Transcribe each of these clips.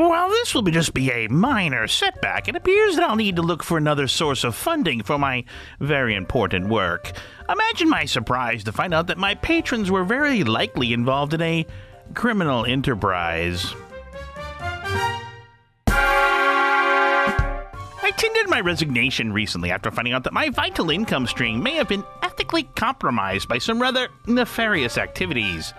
While this will just be a minor setback, it appears that I'll need to look for another source of funding for my very important work. Imagine my surprise to find out that my patrons were very likely involved in a criminal enterprise. I tendered my resignation recently after finding out that my vital income stream may have been ethically compromised by some rather nefarious activities.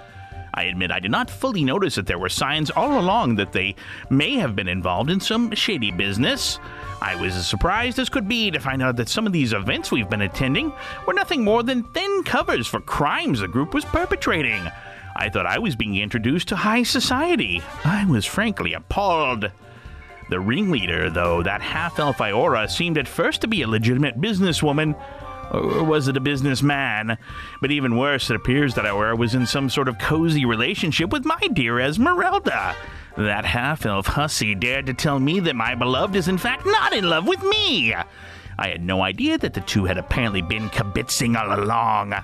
I admit I did not fully notice that there were signs all along that they may have been involved in some shady business. I was as surprised as could be to find out that some of these events we've been attending were nothing more than thin covers for crimes the group was perpetrating. I thought I was being introduced to high society. I was frankly appalled. The ringleader, though, that half-elf Iora, seemed at first to be a legitimate businesswoman. Or was it a businessman? But even worse, it appears that Iora was in some sort of cozy relationship with my dear Esmeralda. That half-elf hussy dared to tell me that my beloved is in fact not in love with me. I had no idea that the two had apparently been kibitzing all along.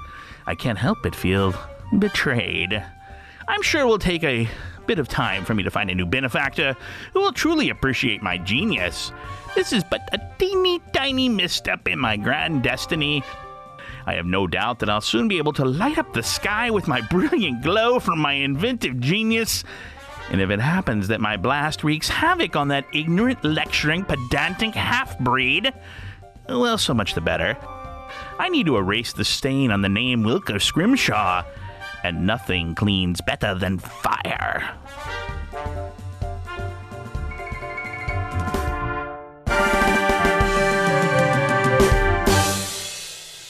I can't help but feel betrayed. I'm sure it will take a bit of time for me to find a new benefactor who will truly appreciate my genius. This is but a teeny tiny misstep in my grand destiny. I have no doubt that I'll soon be able to light up the sky with my brilliant glow from my inventive genius. And if it happens that my blast wreaks havoc on that ignorant, lecturing, pedantic half-breed, well, so much the better. I need to erase the stain on the name Wilker Scrimshaw, and nothing cleans better than fire.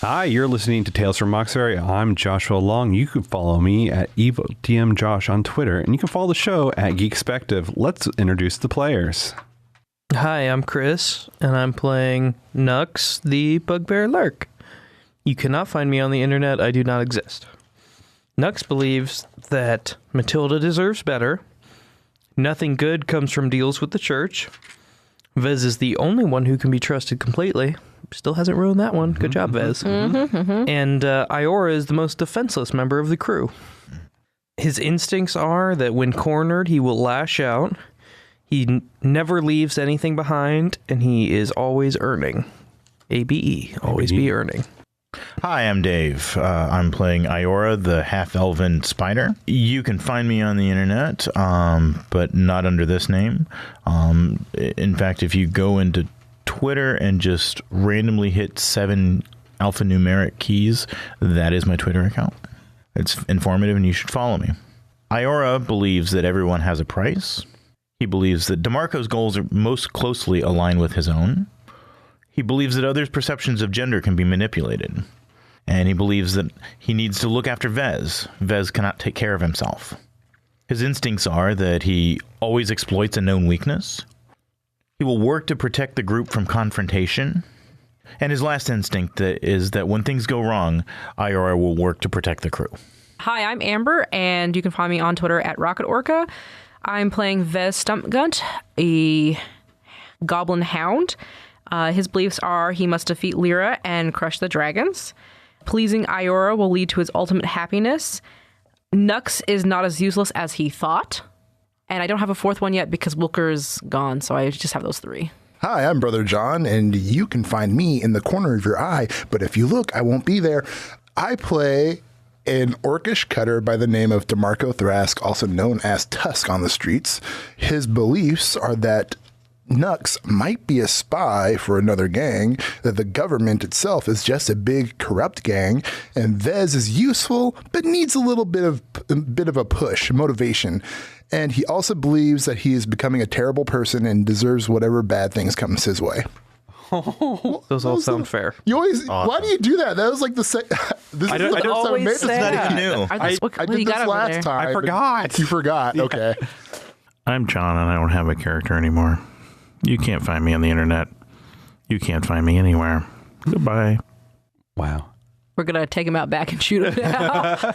Hi, you're listening to Tales from Moxbury. I'm Joshua Long. You can follow me at EvilDMJosh on Twitter, and you can follow the show at Geekspective. Let's introduce the players. Hi, I'm Chris, and I'm playing Nuks, the Bugbear Lurk. You cannot find me on the internet. I do not exist. Nux believes that Matilda deserves better. Nothing good comes from deals with the church. Vez is the only one who can be trusted completely. Still hasn't ruined that one. Good job, Vez. And Iora is the most defenseless member of the crew. His instincts are that when cornered, he will lash out. He never leaves anything behind, and he is always earning. ABE, always be earning. Hi, I'm Dave. I'm playing Iora, the half-elven spider. You can find me on the internet, but not under this name. In fact, if you go into Twitter and just randomly hit 7 alphanumeric keys, that is my Twitter account. It's informative and you should follow me. Iora believes that everyone has a price. He believes that DeMarco's goals are most closely aligned with his own. He believes that others' perceptions of gender can be manipulated. And he believes that he needs to look after Vez. Vez cannot take care of himself. His instincts are that he always exploits a known weakness. He will work to protect the group from confrontation. And his last instinct is that when things go wrong, Iora will work to protect the crew. Hi, I'm Amber, and you can find me on Twitter at Rocket Orca. I'm playing Vez Stumpgunt, a goblin hound. His beliefs are he must defeat Lyra and crush the dragons. Pleasing Iora will lead to his ultimate happiness. Nux is not as useless as he thought. And I don't have a fourth one yet because Wilker's gone, so I just have those 3. Hi, I'm Brother John, and you can find me in the corner of your eye, but if you look, I won't be there. I play an orcish cutter by the name of DeMarco Thrask, also known as Tusk on the streets. His beliefs are that Nux might be a spy for another gang, that the government itself is just a big corrupt gang, and Vez is useful but needs a little bit of a push, motivation. And he also believes that he is becoming a terrible person and deserves whatever bad things comes his way. Those all sound fair. You always. Awesome. Why do you do that? That was like the. This is the first time I made this. Not even new. I did this last time. I forgot. You forgot. Okay. I'm John, and I don't have a character anymore. You can't find me on the internet. You can't find me anywhere. Goodbye. Wow. We're going to take him out back and shoot him now.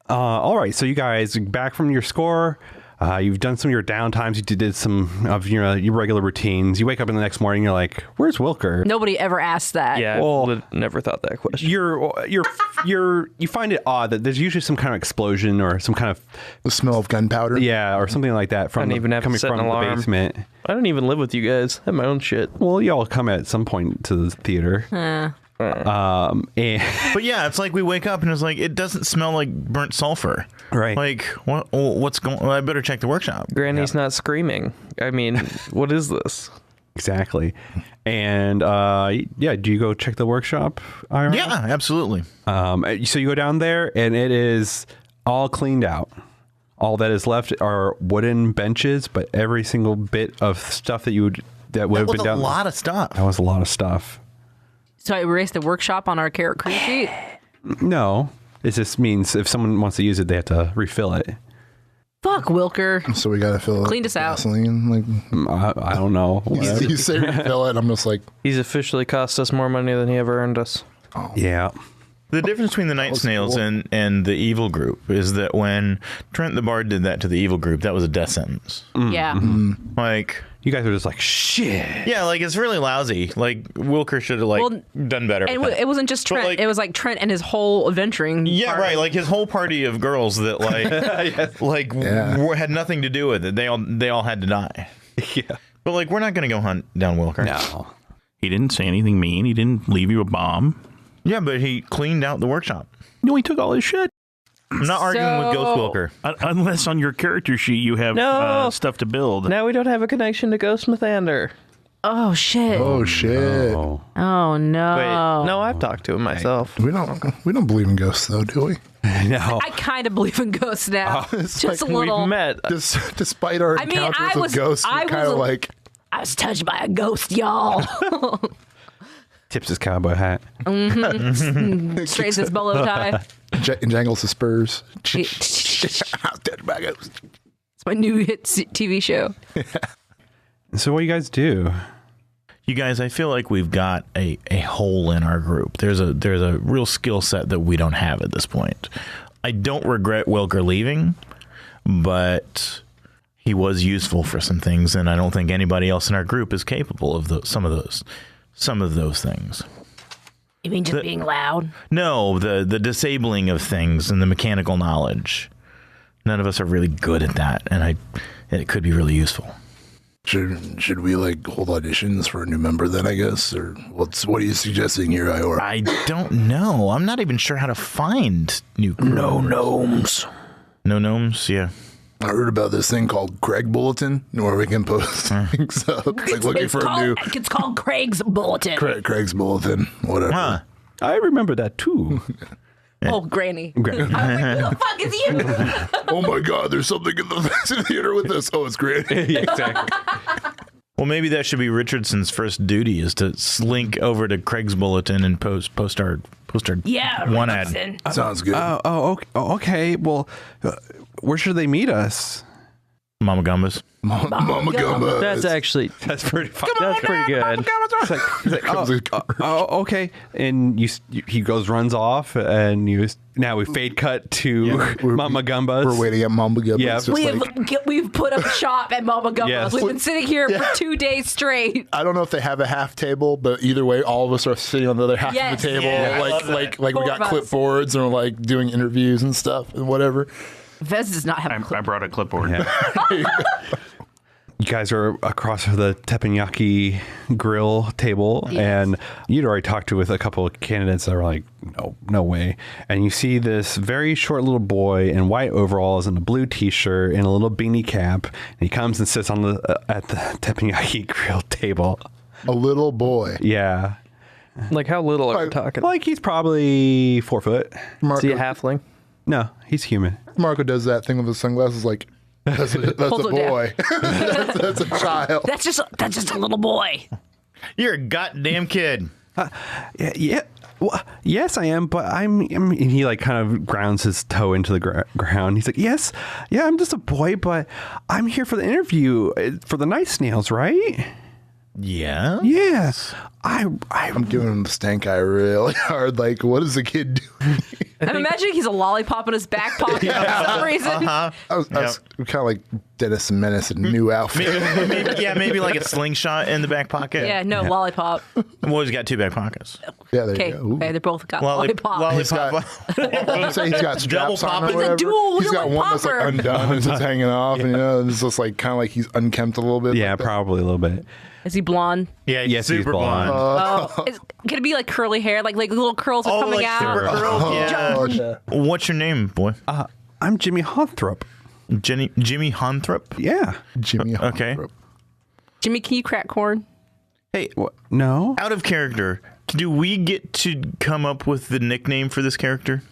All right. So you guys, back from your score, You've done some of your downtimes. You did some of your regular routines. You wake up in the next morning. You're like, "Where's Wilker?" Nobody ever asked that. Yeah, Well, I never thought that question. You find it odd that there's usually some kind of explosion or some kind of The smell of gunpowder. or something like that from I don't even have to coming set an from the alarm. basement. I don't even live with you guys. I have my own shit. Well, y'all come at some point to the theater. And But yeah, it's like we wake up and it's like it doesn't smell like burnt sulfur. Right. Like what's going? Well, I better check the workshop. Granny's not screaming. I mean, what is this? exactly. And do you go check the workshop, Iora? Yeah, absolutely. So you go down there and it is all cleaned out. All that is left are wooden benches, but every single bit of stuff that would have been That was down. a lot of stuff. That was a lot of stuff. So I erased the workshop on our carrot cream sheet. No, it just means if someone wants to use it, they have to refill it. Fuck, Wilker. So we gotta fill it. Cleaned us out. Gasoline. Like I don't know. you say refill it, I'm just like, He's officially cost us more money than he ever earned us. Yeah. The difference between the Night Snails cool. and the evil group is that when Trent the Bard did that to the evil group, that was a death sentence. Yeah. Like, You guys are just like, shit. yeah, like it's really lousy. Like Wilker should have done better. And with that. it wasn't just But, Trent. like- It was like Trent and his whole adventuring. Yeah, party. right. Like his whole party of girls that had nothing to do with it. They all had to die. Yeah. But like, we're not going to go hunt down Wilker. No. He didn't say anything mean. He didn't leave you a bomb. Yeah, but he cleaned out the workshop. No, he took all his shit. I'm not arguing with Ghost Wilker. Unless on your character sheet you have No. stuff to build. Now we don't have a connection to Ghost Mathander. Oh shit. oh shit. Oh. Oh no. Wait, no, I've talked to him myself. We don't believe in ghosts though, do we? No. I kind of believe in ghosts now. It's Just like a little. We've met. Despite our I mean, encounters with ghosts, we're kind of like I was touched by a ghost, y'all. Tips his cowboy hat. Straightens his bolo tie. jangles the spurs. It's Dead by ghosts. my new hit TV show. So what do you guys do? You guys, I feel like we've got a hole in our group. There's a real skill set that we don't have at this point. I don't regret Wilker leaving, but he was useful for some things, and I don't think anybody else in our group is capable of some of those things. You mean just being loud? No, the disabling of things and the mechanical knowledge. None of us are really good at that, and it could be really useful. Should we like hold auditions for a new member then, I guess? Or what are you suggesting here, Iora? I don't know. I'm not even sure how to find new gnomes. No gnomes, yeah. I heard about this thing called Craig Bulletin, where we can post things up, like looking for a new It's called Craig's Bulletin. Craig's Bulletin, whatever. Huh. I remember that too. Oh, Granny. Okay. I was like, who the fuck is you? Oh my God, there's something in the theater with this. Oh, it's great. Yeah, exactly. Well, maybe that should be Richardson's first duty is to slink over to Craig's Bulletin and post our Yeah, one Richardson. ad. Sounds good. Okay. Well, where should they meet us? Mama Gumbas. Mama Gumba. That's actually That's pretty. that's pretty good. Okay. And he runs off, and now we fade cut to Mama Gumba's. We're waiting at Mama Gumba. Yeah. It's just We've put up shop at Mama Gumba's. Yes. We've been sitting here for 2 days straight. I don't know if they have a half table, but either way, all of us are sitting on the other half Yes. of the table. Yeah, I love like that. we got Four of us. clipboards and we're like doing interviews and stuff and whatever. Vez does not have a I brought a clipboard. You guys are across the teppanyaki grill table, and you'd already talked with a couple of candidates that were like, no way. And you see this very short little boy in white overalls and a blue T-shirt and a little beanie cap, and he comes and sits on at the teppanyaki grill table. A little boy. Yeah, Like, how little are we talking? like he's probably 4 foot. Is he a halfling? No, he's human. Marco does that thing with his sunglasses like, that's a Pulls it down. boy. that's a child. That's just a little boy. You're a goddamn kid. Yeah. Well, yes, I am, but I'm and he like kind of grounds his toe into the ground. He's like, yes, yeah, I'm just a boy, but I'm here for the interview for the Night Snails, right? Yeah. Yeah. I'm Giving him the stank eye really hard. Like, what is the kid doing? I'm imagining he's a lollipop in his back pocket for some reason. I was kind of like Dennis the Menace a new outfit. Maybe like a slingshot in the back pocket. Yeah, no, lollipop. Well, he's got 2 back pockets. Yeah, there Okay, you go. Ooh. okay, they both got lollipop. He's got, say he's got straps on or Double whatever. dual He's got one that's like popper. undone and just hanging off, and it's just like kind of like he's unkempt a little bit. Yeah, like that. probably a little bit. Is he blonde? Yeah, Yes, he's super blonde. Oh, can it be like curly hair? Like little curls are coming like out? super curls. Oh, What's your name, boy? I'm Jimmy Hothrop. Jimmy Hothrop? Yeah. Jimmy. Okay. Hothrop. Jimmy, can you crack corn? Hey, What? No. out of character, do we get to come up with the nickname for this character?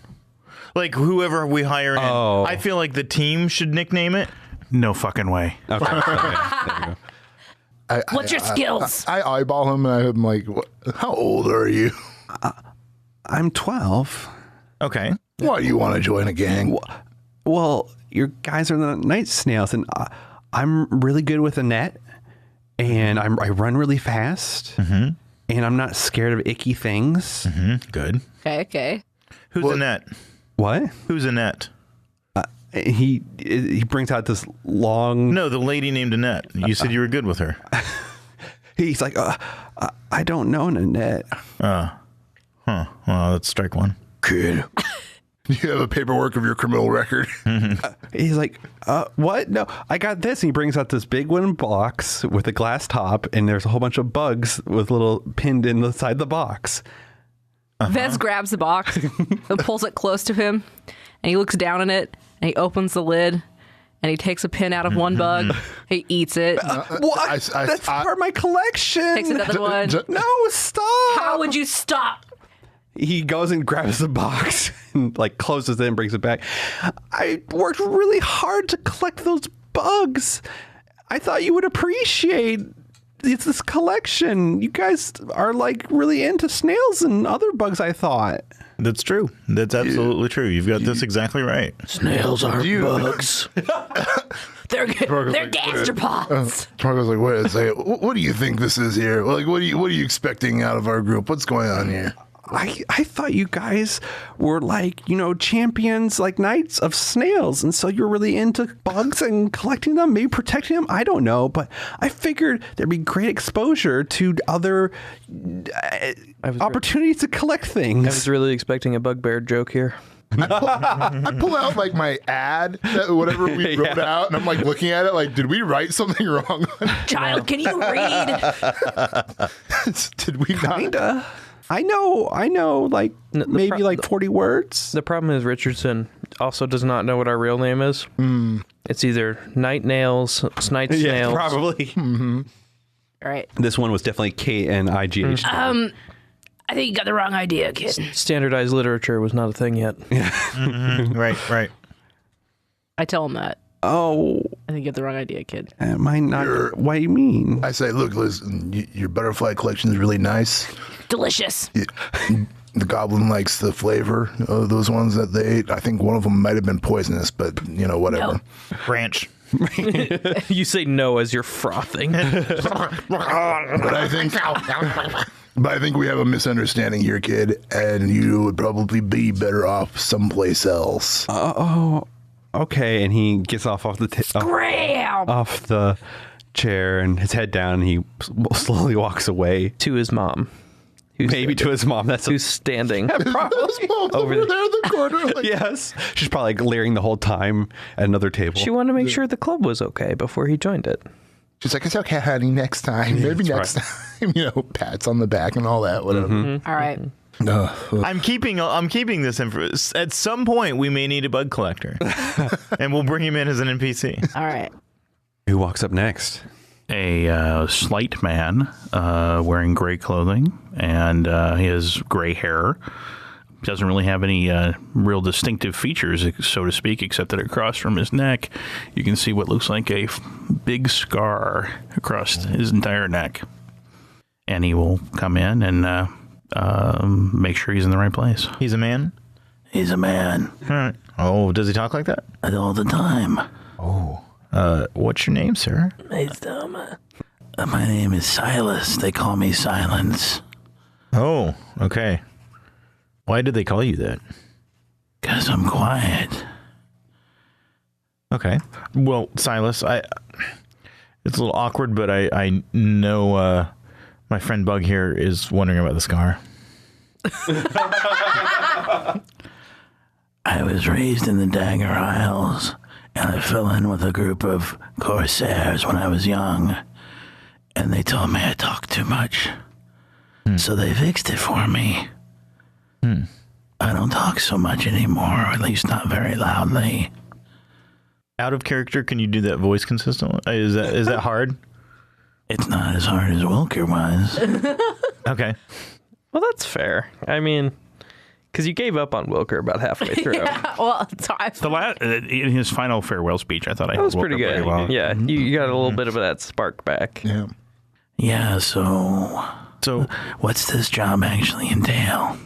Like whoever we hire in. Oh. I feel like the team should nickname it. No fucking way. Okay. Okay. There you go. What's your skills? I eyeball him and I'm like, how old are you? I'm 12. Okay. Why do you want to join a gang? Well, your guys are the Night Snails, and I'm really good with a net, and I run really fast, and I'm not scared of icky things. Good. Okay. Who's Annette? What? Who's Annette? He brings out this long. No, the lady named Annette. You said you were good with her. He's like, I don't know Nanette. Huh. Well, let's strike one. Kid, you have a paperwork of your criminal record. He's like, what? No, I got this. And he brings out this big wooden box with a glass top, and there's a whole bunch of bugs with little pinned inside the box. Vez grabs the box and pulls it close to him, and he looks down in it, and he opens the lid, and he takes a pin out of one bug. He eats it. What? That's part of my collection. Takes another one. No, stop. How would you stop? He goes and grabs the box and like closes it and brings it back. I worked really hard to collect those bugs. I thought you would appreciate this collection. You guys are like really into snails and other bugs, I thought. That's true. That's absolutely true. You've got this exactly right. Snails are bugs. They're gastropods. Marco's like, wait a second. What do you think this is here? Like, what are you expecting out of our group? What's going on here? I thought you guys were like, champions, like knights of snails. And so you're really into bugs and collecting them, maybe protecting them. I don't know. But I figured there'd be great exposure to other opportunities to collect things. I was really expecting a bugbear joke here. I pull out like my ad, whatever we wrote out, and I'm like looking at it like, did we write something wrong? Child, can you read? Did we not? Kinda. I know, like maybe like 40 words. The problem is Richardson also does not know what our real name is. It's either Night Nails, Night Snails. Yeah, probably. All right. This one was definitely KNIGH. I think you got the wrong idea, kid. Standardized literature was not a thing yet. Right. I tell him that. Oh, I think you got the wrong idea, kid. am I not? What do you mean? I say, look, listen, your butterfly collection is really nice. Delicious. The goblin likes the flavor of those ones that they ate. I think one of them might have been poisonous, but whatever. No. Branch. You say no as you're frothing. But I think we have a misunderstanding here, kid, and you would probably be better off someplace else. Okay, and he gets off the Graham! off the chair and his head down, and he slowly walks away. To his mom. Maybe to his mom. That's Who's standing. Over there in the corner. Like, yes. She's probably like leering the whole time at another table. She wanted to make sure the club was okay before he joined it. she's like, it's okay, honey, next time. Maybe next time. Pats on the back and all that, whatever. All right. I'm keeping this info. At some point, we may need a bug collector, and we'll bring him in as an NPC. All right. Who walks up next? A slight man wearing gray clothing, and he has gray hair. Doesn't really have any real distinctive features, so to speak, except that across from his neck, you can see what looks like a big scar across his entire neck. And he will come in and make sure he's in the right place. He's a man? He's a man. All right. Oh, does he talk like that? All the time. What's your name, sir? My name is Silas. They call me Silence. Oh, okay. Why did they call you that? 'Cause I'm quiet. Okay. Well, Silas, it's a little awkward, but I know my friend Bug here is wondering about the scar. I was raised in the Dagger Isles, and I fell in with a group of corsairs when I was young, and they told me I talked too much. So they fixed it for me. I don't talk so much anymore, or at least not very loudly. Out of character, can you do that voice consistently? Is that hard? It's not as hard as Wilker was. Okay. Well, that's fair. I mean, because you gave up on Wilker about halfway through. Yeah, well, In his final farewell speech, I thought I That was held pretty Wilker good. very well. Yeah, you got a little bit of that spark back. Yeah. Yeah, so what's this job actually entail?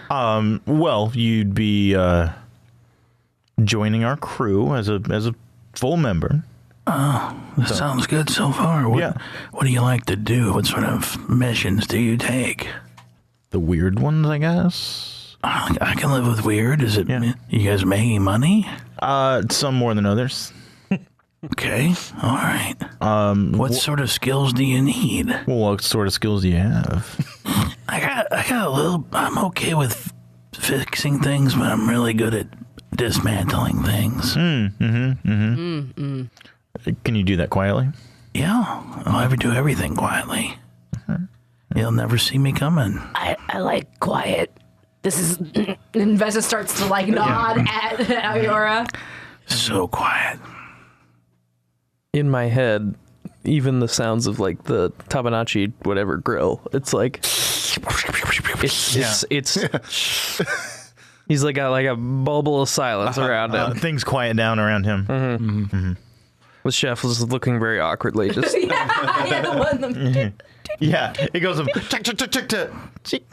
Well, you'd be joining our crew as a full member. This sounds good so far. What do you like to do? What sort of missions do you take? The weird ones, I guess. I can live with weird. Is it you guys making money? Some more than others. Okay, all right. What sort of skills do you need? Well, what sort of skills do you have? I got a little. I'm okay with fixing things, but I'm really good at dismantling things. Can you do that quietly? Yeah, I'll ever do everything quietly. You'll never see me coming. I like quiet. This is... And Vesta starts to, nod at Iora. So quiet. In my head, even the sounds of, the Tabanachi whatever grill, it's like... It's he's got a bubble of silence around him. Things quiet down around him. The chef was looking very awkwardly. Just Yeah, the one... Yeah, it goes from chick,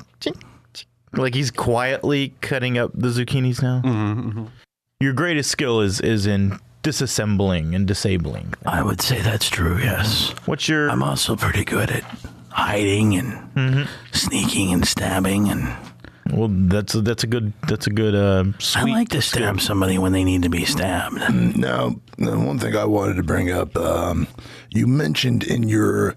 like he's quietly cutting up the zucchinis now. Your greatest skill is in disassembling and disabling. I would say that's true, yes. What's your... I'm also pretty good at hiding and sneaking and stabbing and... Well, that's a good sweet... I like to stab somebody when they need to be stabbed. Now, one thing I wanted to bring up, you mentioned in your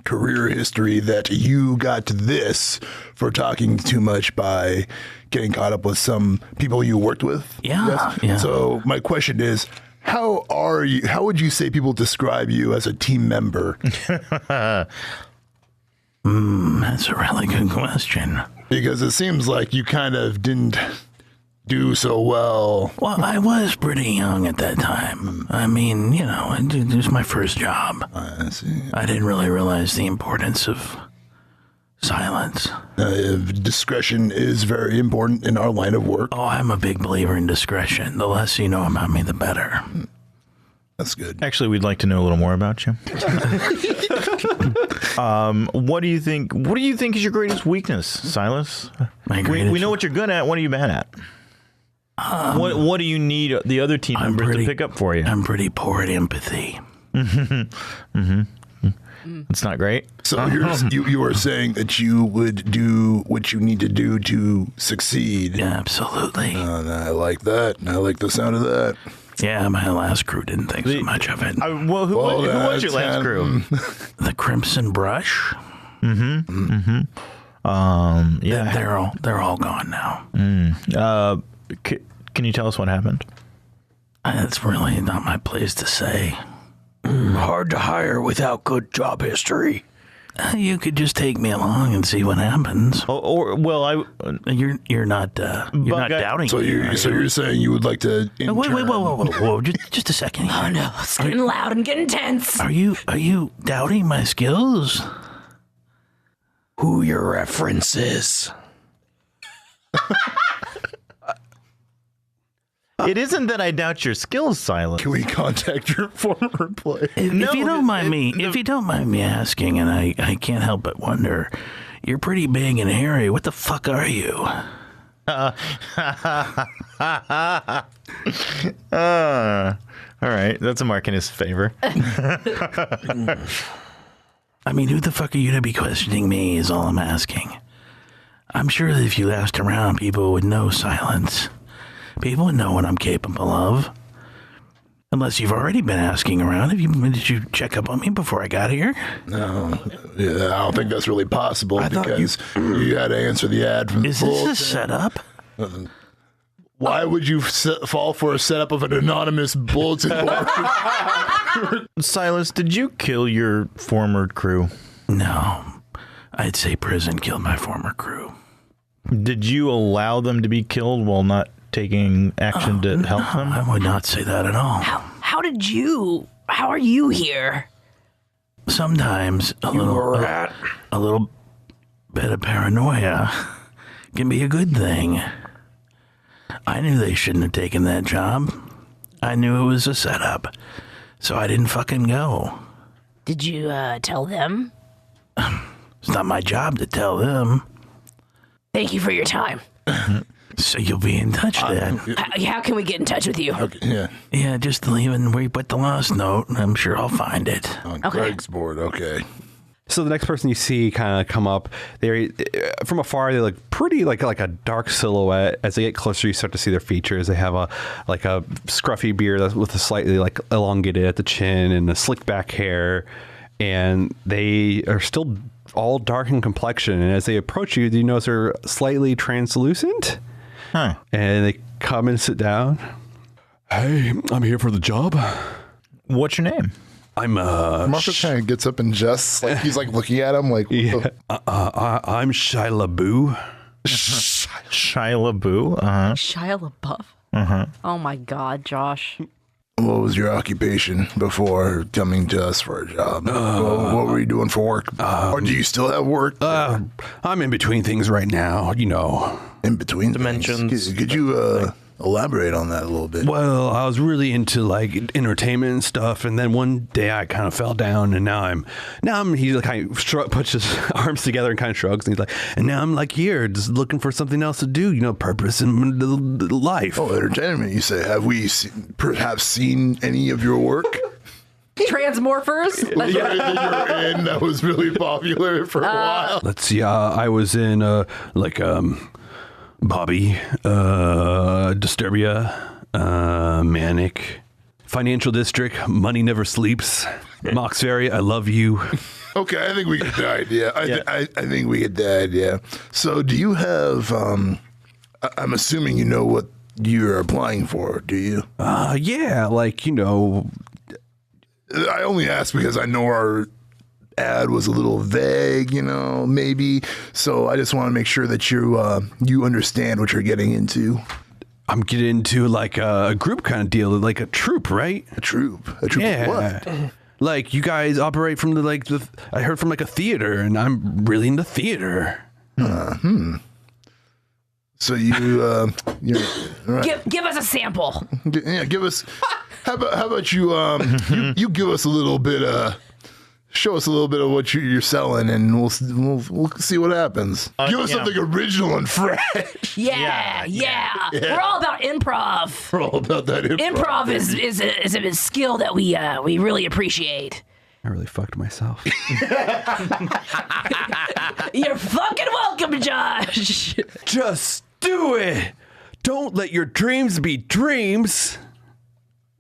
career history that you got this for talking too much by getting caught up with some people you worked with. Yeah, yeah. So my question is, how would you say people describe you as a team member? That's a really good question. Because it seems like you kind of didn't do so well. Well, I was pretty young at that time. I mean, it was my first job. I see. I didn't really realize the importance of silence. Discretion is very important in our line of work. Oh, I'm a big believer in discretion. The less you know about me, the better. That's good. Actually, we'd like to know a little more about you. What do you think is your greatest weakness, Silas? We know what you're good at. What are you bad at? What do you need the other team members to pick up for you? I'm pretty poor at empathy. It's not great. So you are saying that you would do what you need to do to succeed. Yeah, absolutely. I like that. I like the sound of that. Yeah, my last crew didn't think so much of it. Who was your last crew? The Crimson Brush. Yeah, they're all gone now. Can you tell us what happened? It's really not my place to say. Hard to hire without good job history. You could just take me along and see what happens. You're not doubting. So you're saying you would like to? Wait, whoa! Just a second. Oh no, it's getting loud and getting tense. Are you doubting my skills? who your reference is. It isn't that I doubt your skills, Silas. Can we contact your former player? If you don't mind me asking, and I can't help but wonder, you're pretty big and hairy. What the fuck are you? All right, that's a mark in his favor. I mean, who the fuck are you to be questioning me is all I'm asking. I'm sure that if you asked around, people would know silence. People would know what I'm capable of. Unless you've already been asking around. Did you check up on me before I got here? No, yeah, I don't think that's really possible because you had to answer the ad from the Is this a setup? Why would you fall for a setup of an anonymous bulletin board? Silas, did you kill your former crew? No. I'd say prison killed my former crew. Did you allow them to be killed while not taking action to help them? I would not say that at all. How are you here? Sometimes a little bit of paranoia can be a good thing. I knew they shouldn't have taken that job. I knew it was a setup, so I didn't fucking go. Did you tell them? It's not my job to tell them. Thank you for your time. So you'll be in touch then. How can we get in touch with you? Okay, yeah. Yeah, just leaving where you put the lost note. I'm sure I'll find it. On Greg's board, okay. So the next person you see kind of come up, they from afar they look pretty like a dark silhouette. As they get closer, you start to see their features. They have a scruffy beard with a slightly like elongated at the chin and a slicked back hair, and they are still all dark in complexion. And as they approach you, do you notice they're slightly translucent? Huh. And they come and sit down. Hey, I'm here for the job. What's your name? I'm Marco kind of gets up and just like he's like looking at him like I'm Shia LaBeouf. Shia LaBeouf. Shia LaBeouf? Oh my God, Josh. What was your occupation before coming to us for a job? What were you doing for work? Or do you still have work? I'm in between things right now, you know. In between Dimensions. things. Could you elaborate on that a little bit? Well, I was really into like entertainment and stuff, and then one day I kind of fell down, and now I'm he like kind of puts his arms together and kind of shrugs, and he's like, and now I'm like here, just looking for something else to do, you know, purpose in life. Oh, entertainment, you say. Have we perhaps seen any of your work? Transmorphers? You're in. That was really popular for a while. Let's see, I was in Bobby, Disturbia, Manic, Financial District, Money Never Sleeps, Mox Ferry, I Love You. Okay, I think we get the idea. I think we get the idea. So do you have, I'm assuming you know what you're applying for, do you? Yeah, like, you know. I only ask because I know our ad was a little vague, you know, maybe. So I just want to make sure that you understand what you're getting into. I'm getting into like a group kind of deal, like a troupe, right? A troupe of what? Like you guys operate from I heard from like a theater, and I'm really into theater. So you're right. Give us a sample. Yeah, give us. How about you? You give us a little bit. Show us a little bit of what you're selling, and we'll see what happens. Give us something original and fresh. Yeah. We're all about improv. We're all about that improv. Improv is a skill that we really appreciate. I really fucked myself. You're fucking welcome, Josh. Just do it. Don't let your dreams be dreams.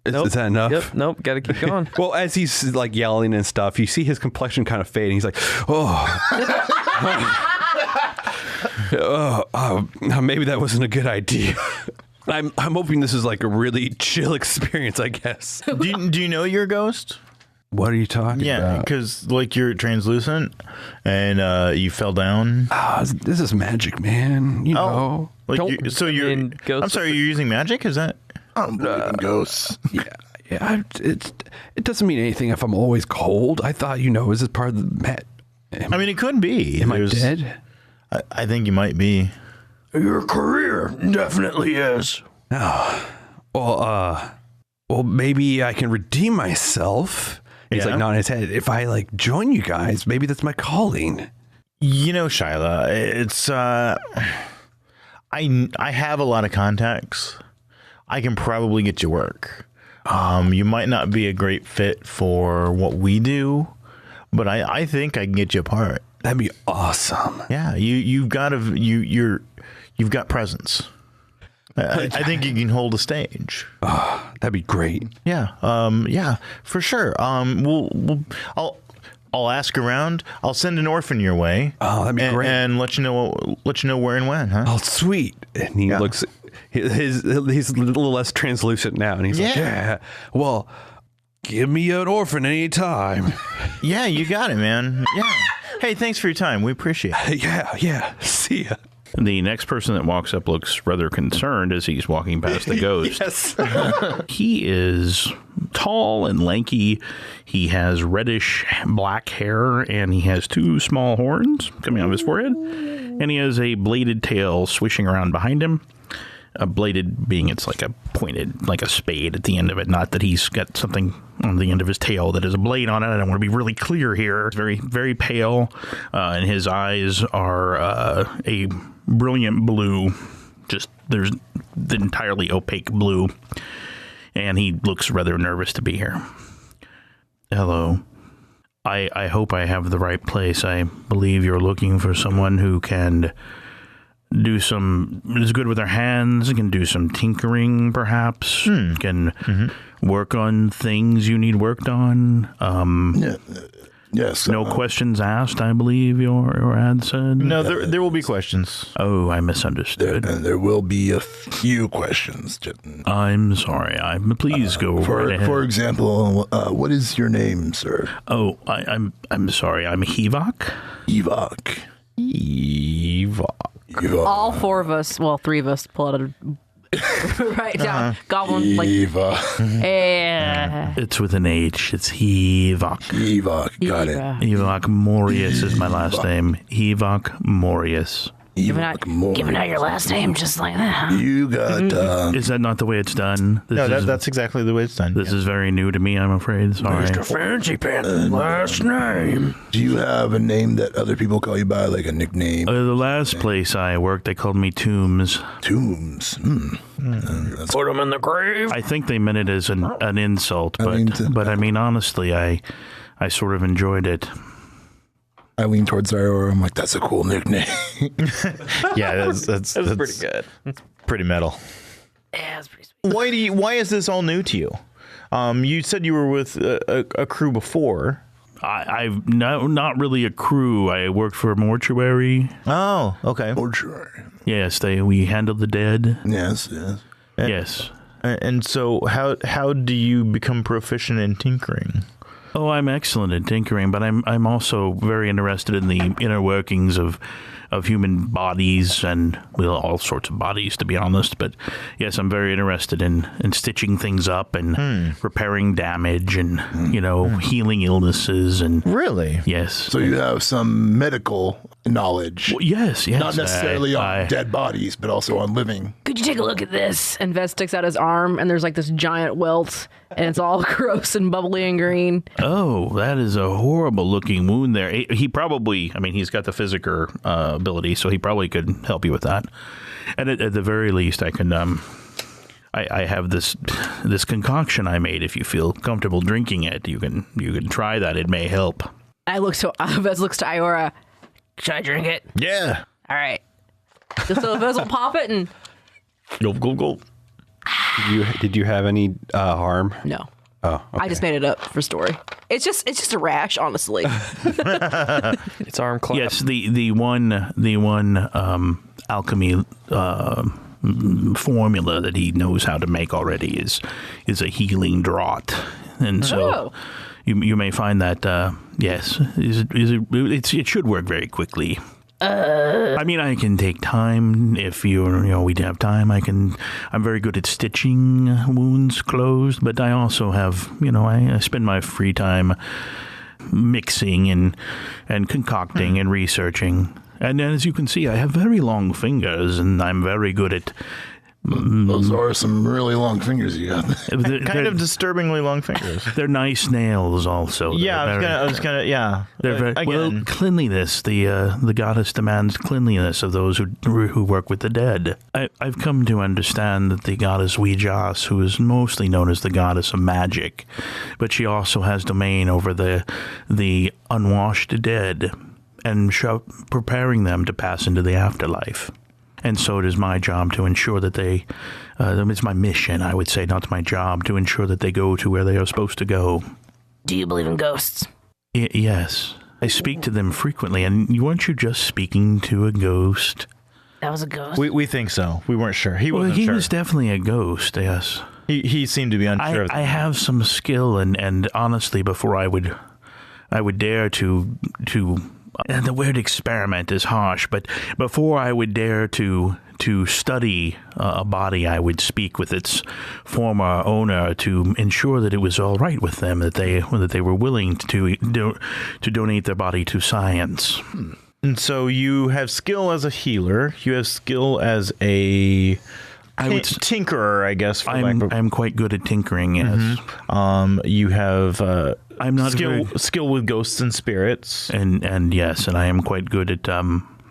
Is that enough? Yep. Nope. Got to keep going. Well, as he's like yelling and stuff, you see his complexion kind of fade, and he's like, maybe that wasn't a good idea. I'm hoping this is like a really chill experience, I guess. Do you know you're a ghost? What are you talking Yeah, about? because like you're translucent and you fell down. This is magic, man. You know. Like Don't I'm sorry, you're using magic? Is that? I don't believe in ghosts. Yeah. It doesn't mean anything if I'm always cold. I thought, is this part of the mat? I mean, it could be. Am I dead? I think you might be. Your career definitely is. Well, maybe I can redeem myself. He's like nodding his head. If I like join you guys, maybe that's my calling. Shyla, it's I have a lot of contacts. I can probably get you work. You might not be a great fit for what we do, but I think I can get you a part. That'd be awesome. Yeah, you've got presence. I think you can hold a stage. That'd be great. Yeah. Yeah, for sure. I'll ask around. I'll send an orphan your way. Oh, that'd be great. And let you know where and when, huh? Oh, sweet. And he looks, he's a little less translucent now. And he's like, yeah, well, give me an orphan anytime. Yeah, you got it, man. Yeah. Hey, thanks for your time. We appreciate it. Yeah. See ya. The next person that walks up looks rather concerned as he's walking past the ghost. Yes. He is tall and lanky. He has reddish black hair, and he has 2 small horns coming out of his forehead. And he has a bladed tail swishing around behind him. A bladed being it's like a pointed, like a spade at the end of it. Not that he's got something on the end of his tail that is a blade on it. I don't want to be really clear here. It's very, very pale, and his eyes are a brilliant blue. Just there's the entirely opaque blue, and he looks rather nervous to be here. Hello. I hope I have the right place. I believe you're looking for someone who can is good with their hands, can do some tinkering, perhaps, can work on things you need worked on. Yes. No questions asked, I believe your ad said. No, there will be questions. Oh, I misunderstood. There will be a few questions. I'm sorry. Please go right ahead. For example, what is your name, sir? Oh, I'm sorry. I'm Hevok. Evok. All 4 of us, well, 3 of us, pull out a right down. Goblin, like, Eva. It's with an H. It's Hevok. Evok. Got it. Hevok Morius is my last name. Hevok Morius. Giving out your last name just like that, huh? You got. Is that not the way it's done? That's exactly the way it's done. This is very new to me, I'm afraid. Sorry. Mr. Fancy Pants last name. Do you have a name that other people call you by, like a nickname? The last place I worked, they called me Tombs. Tombs. Put him in the grave. I think they meant it as an insult, but I mean, honestly, I sort of enjoyed it. I lean towards Iora. I'm like, that's a cool nickname. Yeah, that's pretty good. Pretty metal. Yeah, it's pretty sweet. Why is this all new to you? You said you were with a crew before. I've not really a crew. I worked for a mortuary. Oh, okay. Mortuary. Yes, we handled the dead. Yes. Yes. And so, how do you become proficient in tinkering? Oh, I'm excellent at tinkering, but I'm also very interested in the inner workings of human bodies and, well, all sorts of bodies, to be honest. But yes, I'm very interested in stitching things up and repairing damage and, healing illnesses. And Really? Yes. So you have some medical knowledge. Well, yes. Not necessarily on dead bodies, but also on living. Could you take a look at this? And Vez sticks out his arm, and there's like this giant welt, and it's all gross and bubbly and green. Oh, that is a horrible looking wound there. He probably, he's got the physical ability, so he probably could help you with that. And at the very least, I can, I have this concoction I made. If you feel comfortable drinking it, you can try that. It may help. Vez looks to Iora. Should I drink it? Yeah. All right. So Vez will pop it and... Go. Did you have any harm? No. Oh, okay. I just made it up for story. It's just a rash, honestly. It's arm clap. Yes, the one alchemy formula that he knows how to make already is a healing draught, and so you may find that yes, it should work very quickly. I can take time if we have time. I'm very good at stitching wounds closed, but I also have, I spend my free time mixing and concocting and researching. And as you can see, I have very long fingers, and I'm very good at... Those are some really long fingers you got. Kind of disturbingly long fingers. They're nice nails also. Yeah, I was gonna. Yeah. They're very, cleanliness. The goddess demands cleanliness of those who work with the dead. I've come to understand that the goddess Ouijas, who is mostly known as the goddess of magic, but she also has domain over the unwashed dead and preparing them to pass into the afterlife. And so it is my job to ensure that they, it's my mission, I would say, not my job, to ensure that they go to where they are supposed to go. Do you believe in ghosts? Yes. I speak to them frequently, and weren't you just speaking to a ghost? That was a ghost? We think so. We weren't sure. He wasn't he sure. was definitely a ghost, yes. He seemed to be unsure. I have some skill, and honestly, before I would dare to and the word experiment is harsh, but before I would dare to study a body, I would speak with its former owner to ensure that it was all right with them, that they were willing to donate their body to science. And so you have skill as a healer. You have skill as a tinkerer, I guess. I'm quite good at tinkering. Yes. Mm-hmm. You have I'm not skill with ghosts and spirits, and yes, and I am quite good at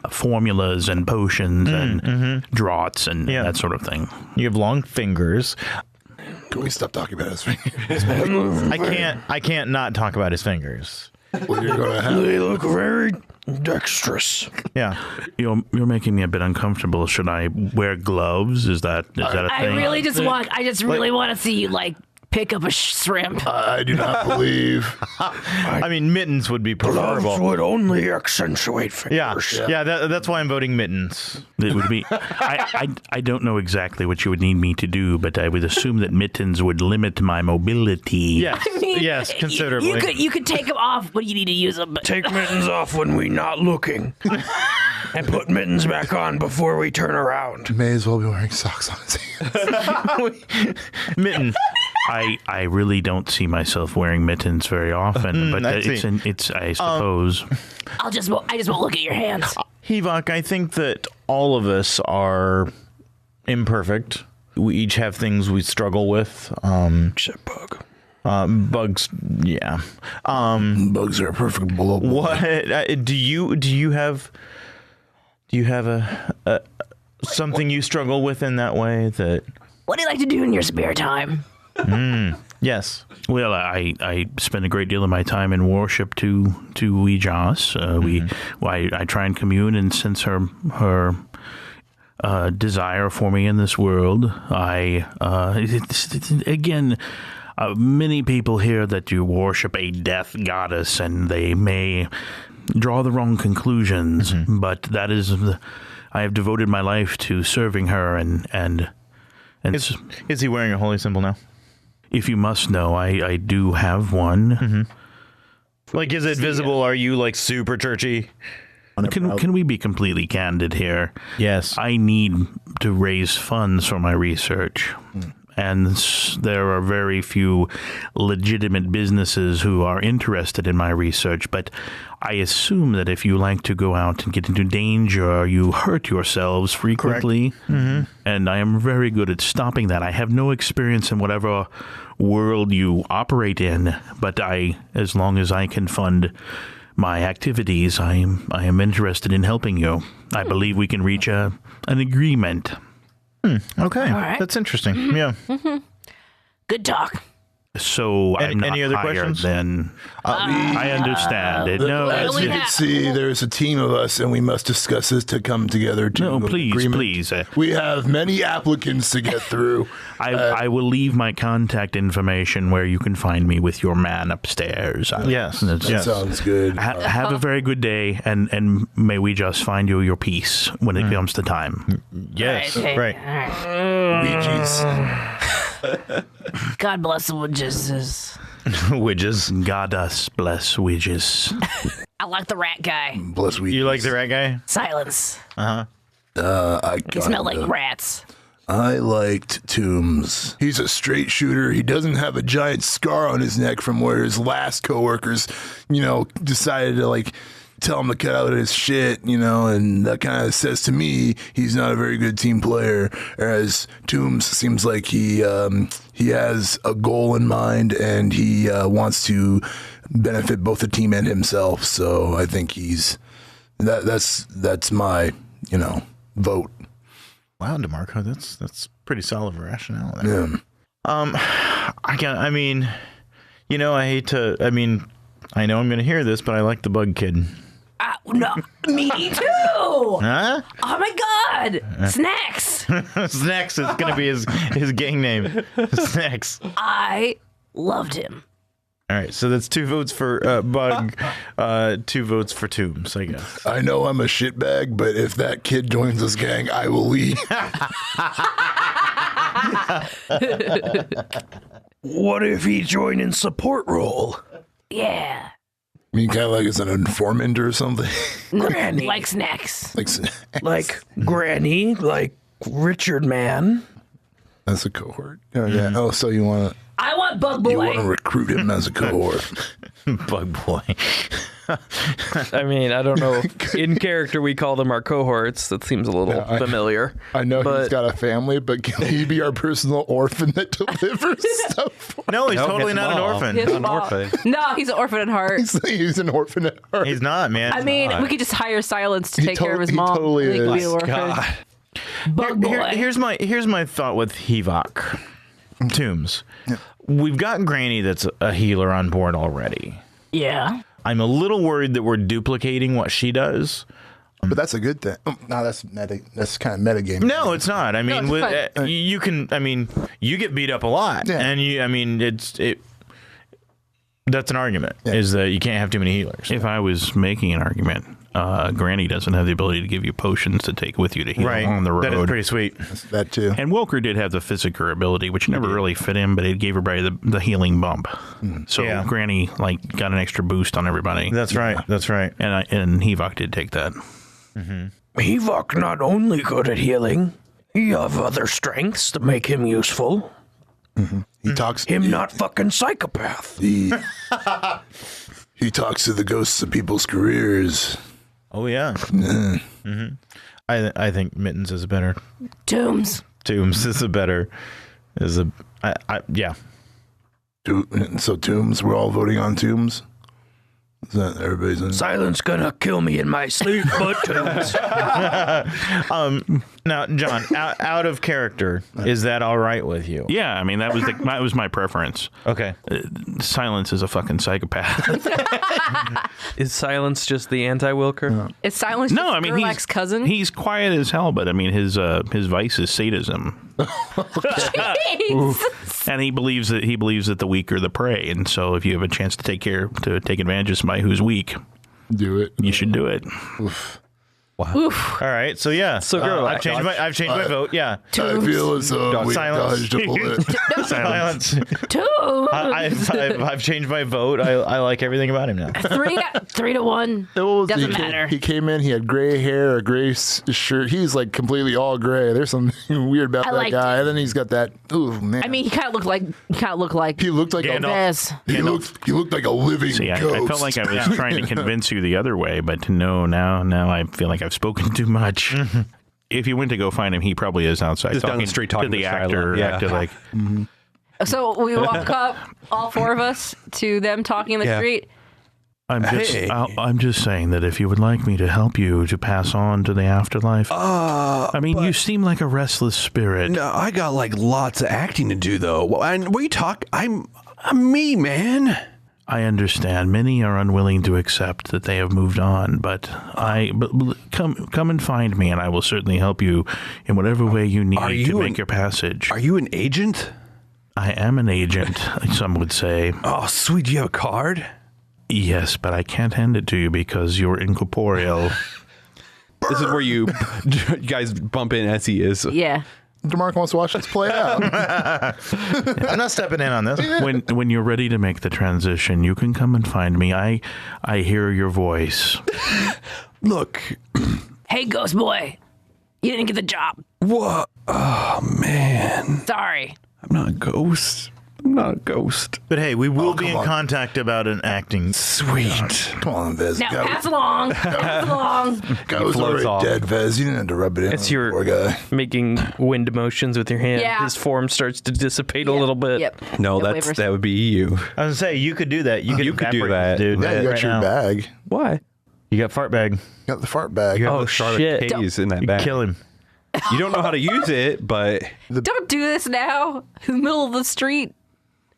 formulas and potions and draughts and that sort of thing. You have long fingers. Can we stop talking about his fingers? I can't not talk about his fingers. Well, you're gonna have. They look very dexterous. Yeah. You're making me a bit uncomfortable. Should I wear gloves? Is that a thing? I just really want to see you, like, pick up a shrimp. I do not believe. I mean, mittens would be preferable. Gloves would only accentuate fingers. Yeah. That's why I'm voting mittens. It would be. I don't know exactly what you would need me to do, but I would assume that mittens would limit my mobility. Yes. Yes, considerably. You could take them off when you need to use them. But Take mittens off when we're not looking. And put mittens back on before we turn around. May as well be wearing socks on his hands. Mitten. I really don't see myself wearing mittens very often, but it's I suppose. I just won't look at your hands. Hevok, I think that all of us are imperfect. We each have things we struggle with. Except Bug. Bugs, yeah. Bugs are a perfect bullet. What do you have a something you struggle with in that way? That What do you like to do in your spare time? yes. Well, I spend a great deal of my time in worship to Weejas. I try and commune and sense her desire for me in this world. Many people hear that you worship a death goddess, and they may draw the wrong conclusions. But that is, I have devoted my life to serving her, and Is he wearing a holy symbol now? if you must know, I do have one. Like, is it visible? Are you like super churchy? Can we be completely candid here? Yes. I need to raise funds for my research. And there are very few legitimate businesses who are interested in my research. But I assume that if you like to go out and get into danger, you hurt yourselves frequently. And I am very good at stopping that. I have no experience in whatever world you operate in, but as long as I can fund my activities, I am interested in helping you. I believe we can reach an agreement. Okay. All right. That's interesting. Yeah. Good talk. So I'm not any other higher questions? than I understand it. No, As we you can have- see, there's a team of us, and we must discuss this to come together to no, an please, agreement. please. We have many applicants to get through. I will leave my contact information where you can find me with your man upstairs. Yes. That sounds good. Have a very good day, and may we just find you your peace when it comes to time. Yes. Okay. Right. All right. Ouija's. God bless the Widges. Widges. God us bless Widges. I like the rat guy. Bless Ouija's. You like the rat guy? Silence. I He smelled like rats. I liked Toombs. He's a straight shooter. He doesn't have a giant scar on his neck from where his last coworkers, decided to tell him to cut out his shit, and that kind of says to me he's not a very good team player. Whereas Toombs seems like he has a goal in mind, and he wants to benefit both the team and himself. So I think that's my vote. Wow, DeMarco, that's pretty solid rationale there. Yeah. I know I'm going to hear this, but I like the bug kid. No, me too. Oh! Huh? Oh my god! Snacks! Snacks is going to be his gang name. Snacks. I loved him. All right, so that's 2 votes for Bug, 2 votes for Tombs, I guess. I know I'm a shitbag, but if that kid joins this gang, I will leave. What if he joined in support role? Yeah. I mean, kind of like as an informant or something. Granny. Like snacks. Like Granny, like Richard Man. That's a cohort. Oh, yeah. Oh, so you want to... I want Bug You want to Boy. recruit him as a cohort. Bug Boy. I mean, I don't know. In character, we call them our cohorts. That seems a little familiar. I know But- he's got a family, but can he be our personal orphan that delivers stuff? No, he's No, totally his not an mom. orphan. His An mom. orphan. No, he's an orphan at heart. He's an orphan at heart. He's not, man. I mean, we could just hire Silence to He take care of his he mom. totally He could be is. an orphan. God. Bug Boy. Here's my thought with Hevok. Tombs. We've got Granny that's a healer on board already. Yeah. I'm a little worried that we're duplicating what she does. But that's a good thing. No, that's meta. That's kind of metagame. No, it's not. I mean, it's with, fine. you can. I mean, you get beat up a lot, Yeah. and you. I mean, that's an argument. Yeah. Is that you can't have too many healers. If I was making an argument, Granny doesn't have the ability to give you potions to take with you to heal Right. on the road. That is pretty sweet. That too. And Wilker did have the physical ability, which never really fit him, but it gave everybody the healing bump. So Yeah. Granny got an extra boost on everybody. That's right. That's right. And Hevok did take that. Hevok not only good at healing, he have other strengths to make him useful. He talks. Him not fucking psychopath. He talks to the ghosts of people's careers. Oh yeah. I think Mittens is a better. Tombs. Tombs is a better. Yeah. So Tombs, we're all voting on Tombs. Is that everybody's in? Silence gonna kill me in my sleep, but Tombs. Now, John, out of character, is that all right with you? Yeah, I mean, that was my preference. Okay. Silence is a fucking psychopath. Is Silence just the anti-Wilker? Is Silence No, just I mean, Gerlach's cousin? he's quiet as hell, but I mean, his vice is sadism. And he believes that the weak are the prey, and so if you have a chance to take advantage of somebody who's weak, Do it. you should do it. All right. So yeah. So I've changed my vote. Yeah. I feel as though we Silence. dodged a bullet. Silence. Tombs. I've changed my vote. I like everything about him now. 3-1. Doesn't matter. He came in. He had gray hair, a gray shirt. He's like completely all gray. There's something weird about I that liked guy. it. And then he's got that. Ooh man. I mean, he kind of looked like he looked like Yes. he looked like a living See, I ghost. felt like I was trying to convince you the other way, but no, now I feel like I've spoken too much. If you went to go find him, he probably is outside Just down the street talking to the to actor. Shiloh. Yeah. Acted like, So we walk up, all four of us, to them talking in the Yeah. street. I'm just saying that if you would like me to help you to pass on to the afterlife, I mean, you seem like a restless spirit. No, I got like lots of acting to do though. Well, and what are you talk? I'm me, man. I understand many are unwilling to accept that they have moved on, but come and find me, and I will certainly help you in whatever way you need to make your passage. Are you an agent? I am an agent, some would say. Oh, sweet. Do you have a card? Yes, but I can't hand it to you because you're incorporeal. This is where you guys bump in as he is. Yeah. DeMarco wants to watch this play out. I'm not stepping in on this. When you're ready to make the transition, you can come and find me. I hear your voice. Look. Hey, Ghost Boy. You didn't get the job. What? Oh, man. Sorry. I'm not a ghost. I'm not a ghost. But hey, we will be come in on. contact about an acting. Sweet. Come on, Vez. Now pass along. Pass along. Guy was floats already off. dead, Vez. You didn't have to rub it in. It's on the your poor guy. making wind motions with your hand. Yeah. His form starts to dissipate a little bit. Yep. No, No that waivers. would be you. I was gonna say you could do that. You could do evaporate that. this dude. Yeah, you got right your now. bag. Why? You got fart bag. You got the fart bag. You have Oh, the Charlotte shit. Hayes in that You bag. kill him. You don't know how to use it, but Don't do this now in the middle of the street.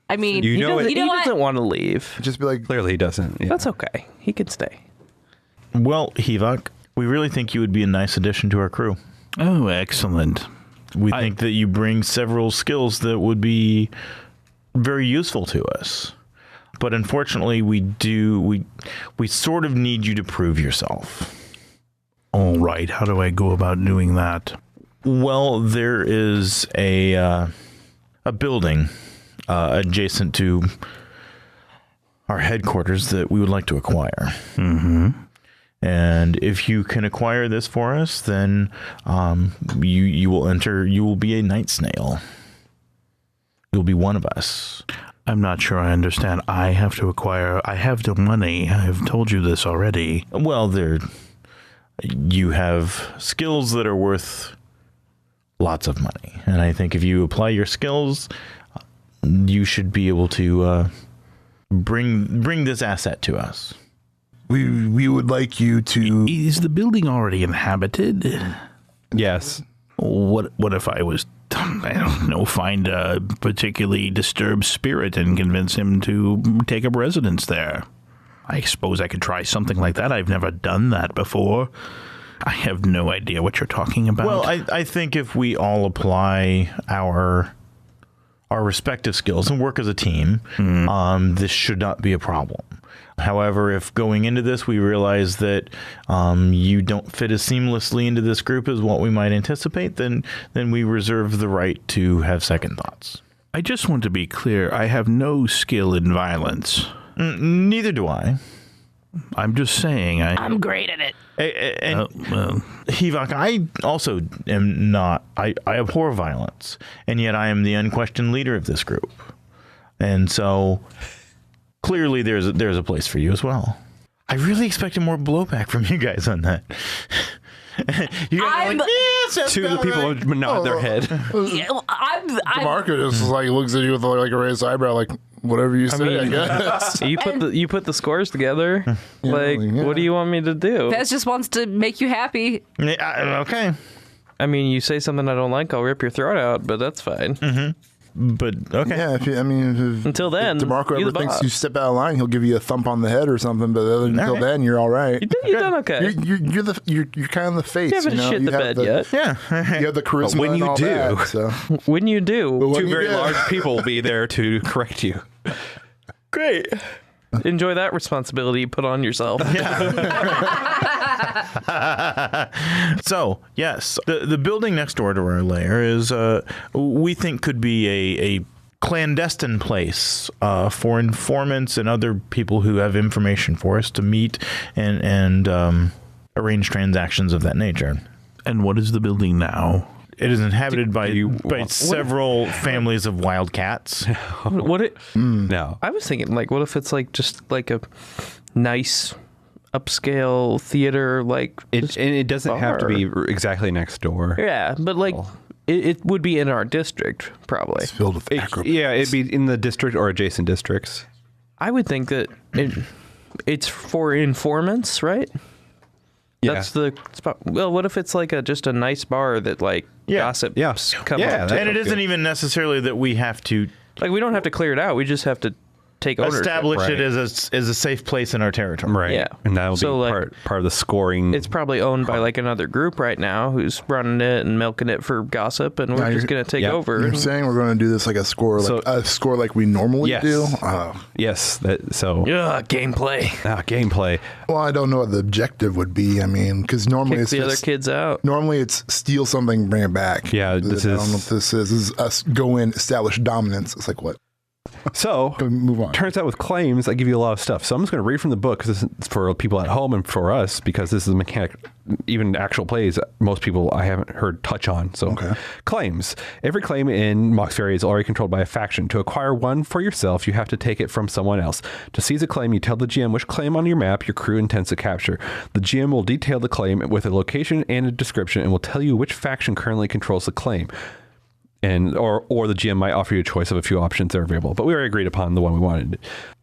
I mean, You He know doesn't, it- he doesn't want to leave. Just be like, clearly he doesn't. Yeah. That's okay. He can stay. Well, Hevok, We really think you would be a nice addition to our crew. Oh, excellent. We think that you bring several skills that would be very useful to us. But unfortunately, we sort of need you to prove yourself. All right. How do I go about doing that? Well, there is a building adjacent to our headquarters that we would like to acquire. Mm-hmm. And if you can acquire this for us, then you will be a Night Snail. You'll be one of us. I'm not sure I understand. I have the money. I've told you this already. Well, you have skills that are worth lots of money. And I think if you apply your skills, you should be able to bring this asset to us. We would like you to... Is the building already inhabited? Yes. What if I was, I don't know, find a particularly disturbed spirit and convince him to take up residence there? I suppose I could try something like that. I've never done that before. I have no idea what you're talking about. Well, I think if we all apply our respective skills and work as a team, this should not be a problem. However, if going into this we realize that you don't fit as seamlessly into this group as what we might anticipate, then we reserve the right to have second thoughts. I just want to be clear. I have no skill in violence. Neither do I. I'm just saying. I'm great at it. And Hivak, I also am not. I abhor violence, and yet I am the unquestioned leader of this group, and so clearly there's a place for you as well. I really expected more blowback from you guys on that. You guys are like, yes, Two of the people would nod their head. Yeah, well, DeMarco just like looks at you with like a raised eyebrow, like whatever you say. I guess. You put the scores together. Yeah. What do you want me to do? Vez just wants to make you happy. Okay. I mean, you say something I don't like, I'll rip your throat out, but that's fine. Mm-hmm. But okay. Yeah, Until then, if DeMarco you ever the thinks boss. you step out of line, he'll give you a thump on the head or something. But until then, you're all right. You've done okay. You're kind of the face. You haven't shit the bed yet. Yeah. You have the charisma. When and you all do. that, so. When you do, When Two you very do. large people will be there to correct you. great. Enjoy that responsibility you put on yourself. So, yes, the building next door to our lair is, we think could be a clandestine place for informants and other people who have information for us to meet and arrange transactions of that nature. And what is the building now? It is inhabited by several families of wildcats. No. I was thinking, like, what if it's like just like a nice upscale theater, like It doesn't have to be exactly next door. yeah, but like it would be in our district probably. It's filled with acrobats. Yeah, it'd be in the district or adjacent districts. I would think that it's for informants, right? Yeah. That's the spot. Well, what if it's like just a nice bar that like gossip come Yeah, up that- to? And it isn't even necessarily that we have to Like we don't have to clear it out. We just have to take ownership. establish it Right. as a safe place in our territory. Right. Yeah. And that'll So, be like, part of the scoring. It's probably owned by like another group right now who's running it and milking it for gossip, and we're Now just you're- gonna take yeah. over. You're saying we're going to do this like a score, like we normally Yes. do? Yes. Gameplay. Gameplay. Well, I don't know what the objective would be. I mean, because normally Kick it's the other just, kids out. normally it's steal something, bring it back. Yeah, I this don't is- know what this is. This is us go in, establish dominance. It's like what? So, Go move on. turns out with claims, I give you a lot of stuff. So I'm just going to read from the book because it's for people at home and for us because this is a mechanic, even actual plays, most people I haven't heard touch on. So claims. Every claim in Mox Ferry is already controlled by a faction. To acquire one for yourself, you have to take it from someone else. To seize a claim, you tell the GM which claim on your map your crew intends to capture. The GM will detail the claim with a location and a description and will tell you which faction currently controls the claim. And or the GM might offer you a choice of a few options that are available, but we already agreed upon the one we wanted.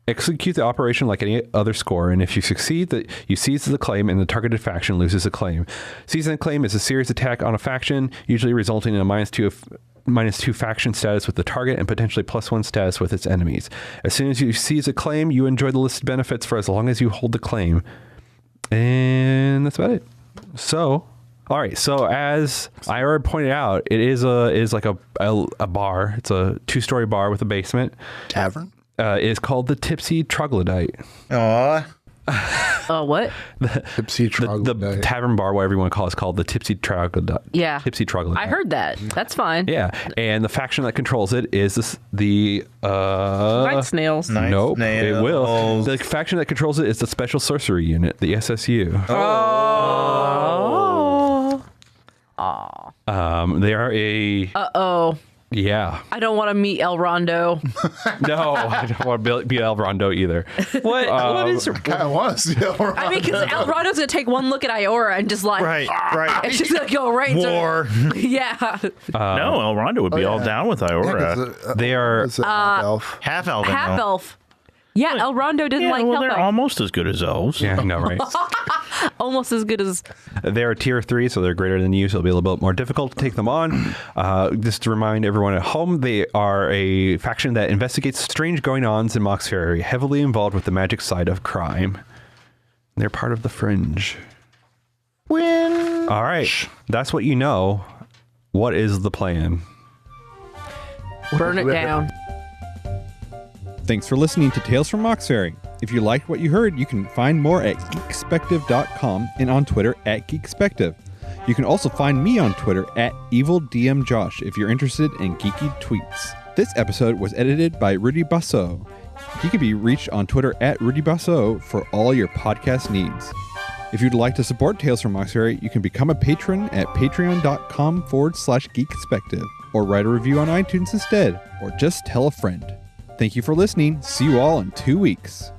Execute the operation like any other score, and if you succeed, you seize the claim and the targeted faction loses a claim. Seizing a claim is a serious attack on a faction, usually resulting in a -2 faction status with the target and potentially +1 status with its enemies. As soon as you seize a claim, you enjoy the listed benefits for as long as you hold the claim. And that's about it. So, all right. So as I already pointed out, it is like a bar. It's a 2-story bar with a basement. Tavern? It is called the Tipsy Troglodyte. Aw. What? Tipsy The Troglodyte. tavern bar, whatever you want to call it, is called the Tipsy Troglodyte. Yeah. Tipsy Troglodyte. I heard that. That's fine. Yeah, and the faction that controls it is the Night Snails. Night nope, Snails. it will. The faction that controls it is the Special Sorcery Unit, the SSU. They are a Uh-oh. yeah. I don't want to meet El Rondo. No, I don't want to be El Rondo either. What is I want to see I mean, because El Rondo's going to take one look at Iora and just like... Right. It's just going to go right into... War. Yeah. No, El Rondo would be all down with Iora. They are elf. Half elven. Half elf. Yeah, El Rondo didn't like well, half they're elf. almost as good as elves. yeah, I know, right? Almost as good as... They're tier 3, so they're greater than you, so it'll be a little bit more difficult to take them on. Just to remind everyone at home, they are a faction that investigates strange going-ons in Mox Ferry, heavily involved with the magic side of crime. They're part of the Fringe. All right, that's what you know. What is the plan? Burn it down. Thanks for listening to Tales from Moxferry. If you liked what you heard, you can find more at geekspective.com and on Twitter at geekspective. You can also find me on Twitter at EvilDMJosh if you're interested in geeky tweets. This episode was edited by Rudy Basso. He can be reached on Twitter at Rudy Basso for all your podcast needs. If you'd like to support Tales from Moxferry, you can become a patron at patreon.com/geekspective or write a review on iTunes instead, or just tell a friend. Thank you for listening. See you all in 2 weeks.